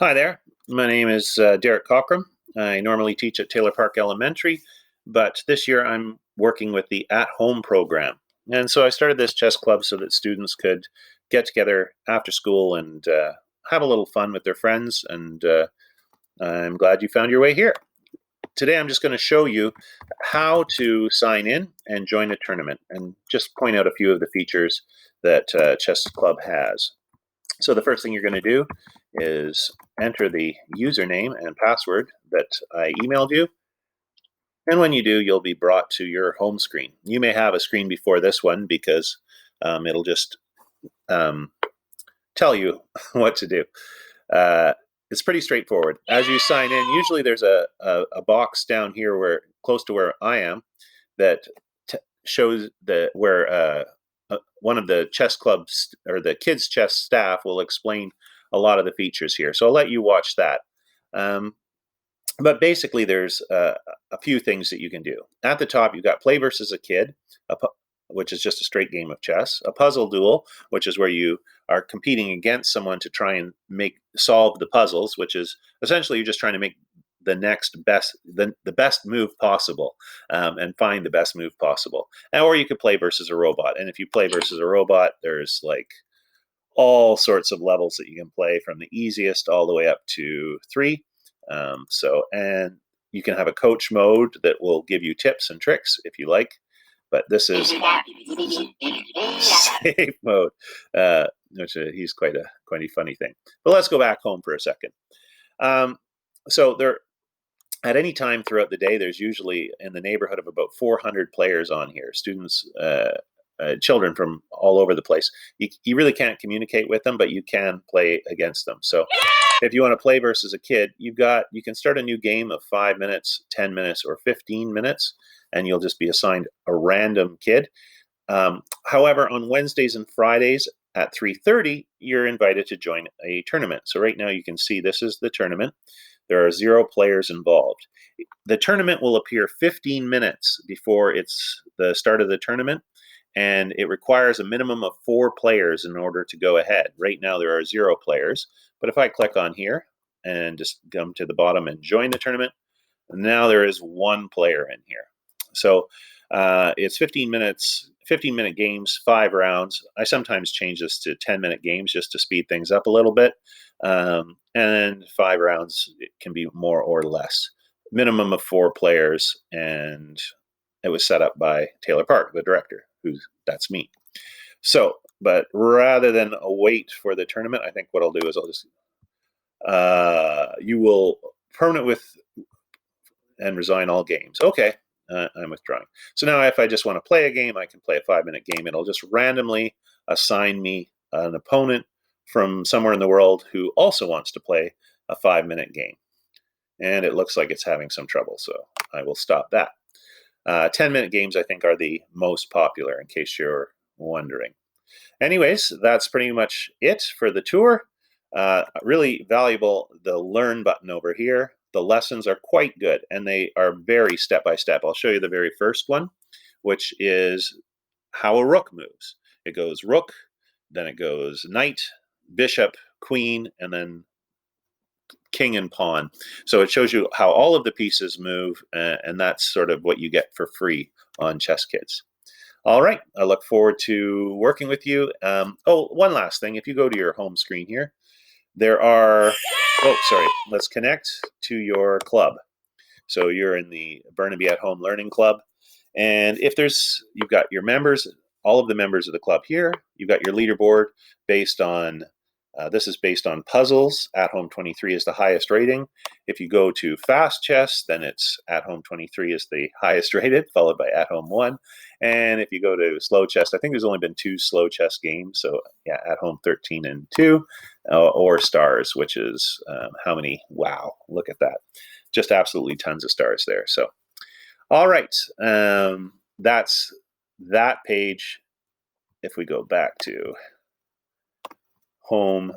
Hi there. My name is Derek Cockrum. I normally teach at Taylor Park Elementary, but this year I'm working with the At Home program. And so I started this chess club so that students could get together after school and have a little fun with their friends. And I'm glad you found your way here. Today I'm just going to show you how to sign in and join a tournament and just point out a few of the features that Chess Club has. So the first thing you're going to do is enter the username and password that I emailed you. And when you do, you'll be brought to your home screen. You may have a screen before this one because it'll just um, tell you what to do. It's pretty straightforward. As you sign in, usually there's a box down here where close to where I am that shows where one of the chess clubs or the kids chess staff will explain a lot of the features here. So I'll let you watch that. But basically, there's a few things that you can do. At the top, you've got play versus a kid, which is just a straight game of chess. A puzzle duel, which is where you are competing against someone to try and solve the puzzles, which is essentially you're just trying to make the best move possible and find the best move possible. Or you could play versus a robot. And if you play versus a robot, there's like all sorts of levels that you can play, from the easiest all the way up to 3. And you can have a coach mode that will give you tips and tricks if you like. But this is safe mode, which he's quite a funny thing. But let's go back home for a second. So there, at any time throughout the day, there's usually in the neighborhood of about 400 players on here. Students, children from all over the place. You really can't communicate with them, but you can play against them. So if you want to play versus a kid, you can start a new game of 5 minutes, 10 minutes, or 15 minutes, and you'll just be assigned a random kid. However, on Wednesdays and Fridays at 3:30, you're invited to join a tournament. So right now you can see this is the tournament. There are 0 players involved. The tournament will appear 15 minutes before it's the start of the tournament, and it requires a minimum of 4 players in order to go ahead. Right now there are 0 players, but if I click on here and just come to the bottom and join the tournament, now there is 1 player in here. So it's 15 minutes, 15-minute games, 5 rounds. I sometimes change this to 10-minute games just to speed things up a little bit. And 5 rounds, it can be more or less. Minimum of 4 players, and it was set up by Taylor Park, the director, that's me. So, but rather than wait for the tournament, I think what I'll do is I'll just you will permanent with and resign all games. Okay, I'm withdrawing. So now if I just want to play a game, I can play a 5-minute game. It'll just randomly assign me an opponent from somewhere in the world who also wants to play a 5-minute game. And it looks like it's having some trouble, so I will stop that. 10-minute games, I think, are the most popular, in case you're wondering. Anyways, that's pretty much it for the tour. Really valuable, the Learn button over here. The lessons are quite good, and they are very step-by-step. I'll show you the very first one, which is how a rook moves. It goes rook, then it goes knight, bishop, queen, and then king and pawn. So it shows you how all of the pieces move, and that's sort of what you get for free on Chess Kids. All right, I look forward to working with you. One last thing. If you go to your home screen here, there are, let's connect to your club. So you're in the Burnaby at Home Learning Club. And you've got your members, all of the members of the club here. You've got your leaderboard based on, this is based on puzzles. At Home 23 is the highest rating. If you go to Fast Chess, then it's At Home 23 is the highest rated, followed by At Home 1. And if you go to Slow Chess, I think there's only been 2 Slow Chess games. So yeah, At Home 13 and 2, or Stars, which is how many? Wow, look at that. Just absolutely tons of stars there. So, all right, that's that page. If we go back to home,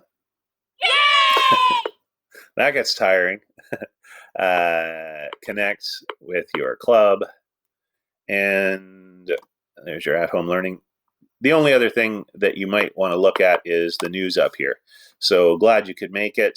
that gets tiring. Connect with your club, and there's your at-home learning. The only other thing that you might want to look at is the news up here. So glad you could make it.